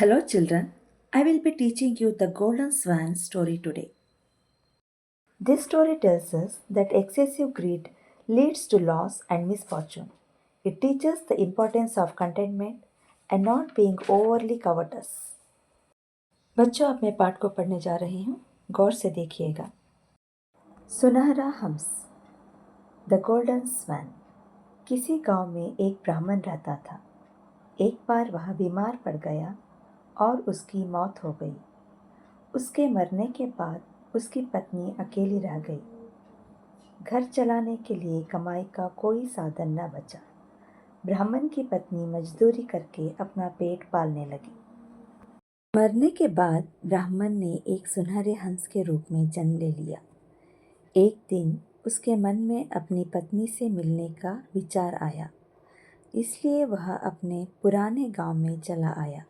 Hello, children. I will be teaching you the Golden Swan story today. This story tells us that excessive greed leads to loss and misfortune. It teaches the importance of contentment and not being overly covetous. बच्चों, अब मैं पाठ को पढ़ने जा रही हूँ। गौर से देखिएगा। सुनहरा हंस, द गोल्डन स्वैन। किसी गांव में एक ब्राह्मण रहता था। एक बार वह बीमार पड़ गया और उसकी मौत हो गई। उसके मरने के बाद उसकी पत्नी अकेली रह गई। घर चलाने के लिए कमाई का कोई साधन न बचा। ब्राह्मण की पत्नी मजदूरी करके अपना पेट पालने लगी। मरने के बाद ब्राह्मण ने एक सुनहरे हंस के रूप में जन्म ले लिया। एक दिन उसके मन में अपनी पत्नी से मिलने का विचार आया, इसलिए वह अपने पुराने गांव में चला आया।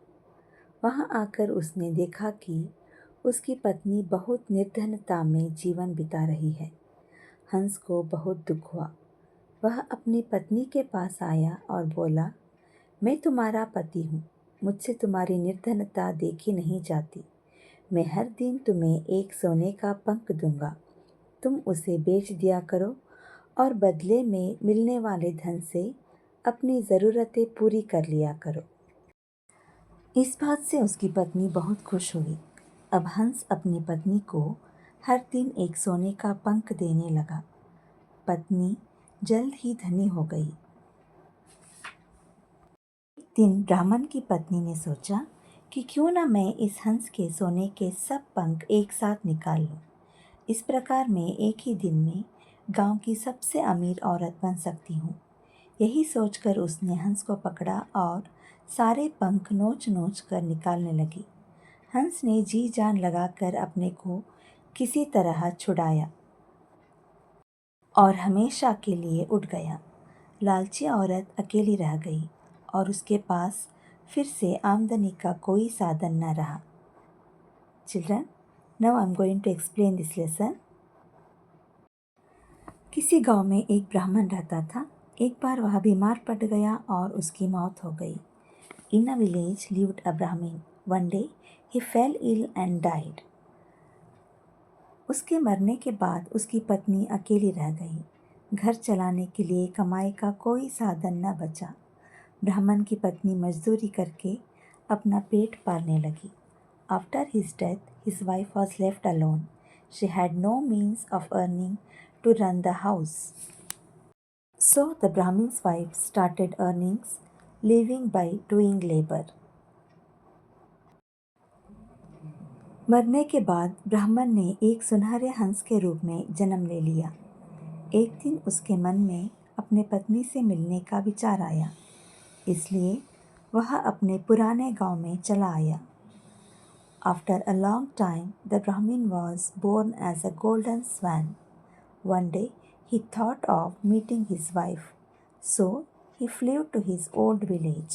वहां आकर उसने देखा कि उसकी पत्नी बहुत निर्धनता में जीवन बिता रही है। हंस को बहुत दुख हुआ। वह अपनी पत्नी के पास आया और बोला, मैं तुम्हारा पति हूँ, मुझसे तुम्हारी निर्धनता देखी नहीं जाती। मैं हर दिन तुम्हें एक सोने का पंख दूंगा। तुम उसे बेच दिया करो और बदले में मिलने वाले धन से अपनी ज़रूरतें पूरी कर लिया करो। इस बात से उसकी पत्नी बहुत खुश हुई। अब हंस अपनी पत्नी को हर दिन एक सोने का पंख देने लगा। पत्नी जल्द ही धनी हो गई। एक दिन ब्राह्मण की पत्नी ने सोचा कि क्यों ना मैं इस हंस के सोने के सब पंख एक साथ निकाल लूं। इस प्रकार मैं एक ही दिन में गांव की सबसे अमीर औरत बन सकती हूँ। यही सोचकर उसने हंस को पकड़ा और सारे पंख नोच नोच कर निकालने लगी। हंस ने जी जान लगाकर अपने को किसी तरह छुड़ाया और हमेशा के लिए उड़ गया। लालची औरत अकेली रह गई और उसके पास फिर से आमदनी का कोई साधन न रहा। Children, now I am going to explain this lesson. किसी गांव में एक ब्राह्मण रहता था। एक बार वह बीमार पड़ गया और उसकी मौत हो गई। इन a village lived a Brahmin. One day he fell ill and died. उसके मरने के बाद उसकी पत्नी अकेली रह गई। घर चलाने के लिए कमाई का कोई साधन न बचा। ब्राह्मण की पत्नी मजदूरी करके अपना पेट पालने लगी। After his death his wife was left alone. She had no means of earning to run the house. So the Brahmin's wife started earnings, living by doing labor. मरने के बाद ब्राह्मण ने एक सुनहरे हंस के रूप में जन्म ले लिया। एक दिन उसके मन में अपने पत्नी से मिलने का विचार आया, इसलिए वह अपने पुराने गांव में चला आया। After a long time, the Brahmin was born as a golden swan. One day, he thought of meeting his wife, so he flew to his old village.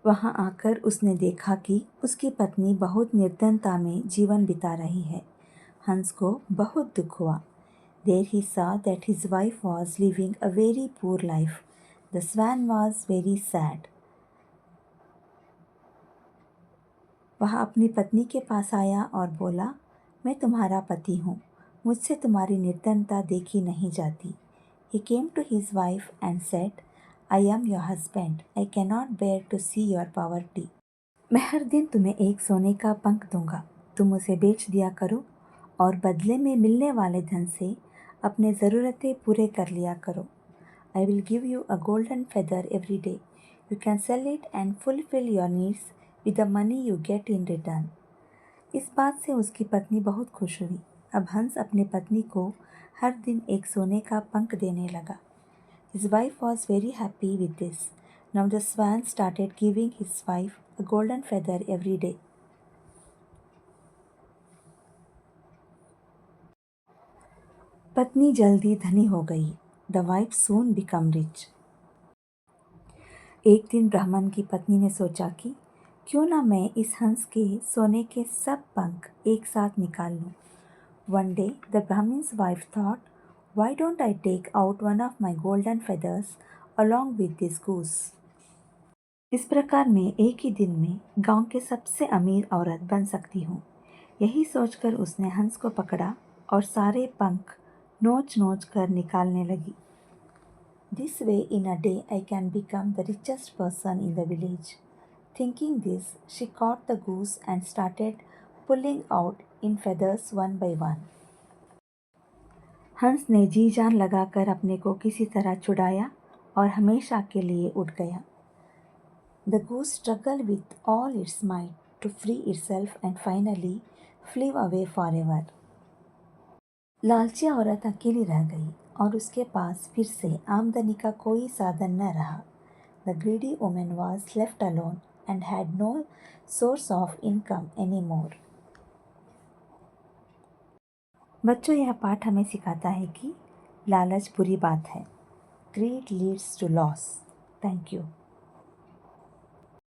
वहां आकर उसने देखा कि उसकी पत्नी बहुत निर्धनता में जीवन बिता रही है। हंस को बहुत दुख हुआ। There he saw that his wife was living a very poor life. The swan was very sad. वह अपनी पत्नी के पास आया और बोला, मैं तुम्हारा पति हूँ, मुझसे तुम्हारी निर्धनता देखी नहीं जाती। He came to his wife and said, I am your husband. I cannot bear to see your poverty. मैं हर दिन तुम्हें एक सोने का पंख दूंगा। तुम उसे बेच दिया करो और बदले में मिलने वाले धन से अपने ज़रूरतें पूरे कर लिया करो। I will give you a golden feather every day. You can sell it and fulfill your needs with the money you get in return. इस बात से उसकी पत्नी बहुत खुश हुई। अब हंस अपनी पत्नी को हर दिन एक सोने का पंख देने लगा। His wife was very happy with this. Now the swan started giving his wife a golden feather every day. पत्नी जल्दी धनी हो गई। The wife soon became rich. एक दिन ब्राह्मण की पत्नी ने सोचा कि क्यों ना मैं इस हंस के सोने के सब पंख एक साथ निकाल लूं। One day the Brahmin's wife thought, Why don't I take out one of my golden feathers along with this goose? इस प्रकार मैं एक ही दिन में गांव के सबसे अमीर औरत बन सकती हूँ। यही सोचकर उसने हंस को पकड़ा और सारे पंख नोच नोच कर निकालने लगी। This way, in a day, I can become the richest person in the village. Thinking this, she caught the goose and started pulling out in feathers one by one. हंस ने जी जान लगाकर अपने को किसी तरह छुड़ाया और हमेशा के लिए उड़ गया। The goose struggled with all its might to free itself and finally flew away forever. लालची औरत अकेली रह गई और उसके पास फिर से आमदनी का कोई साधन न रहा। The greedy woman was left alone and had no source of income anymore. बच्चों, यह पाठ हमें सिखाता है कि लालच बुरी बात है। Greed leads to loss. Thank you.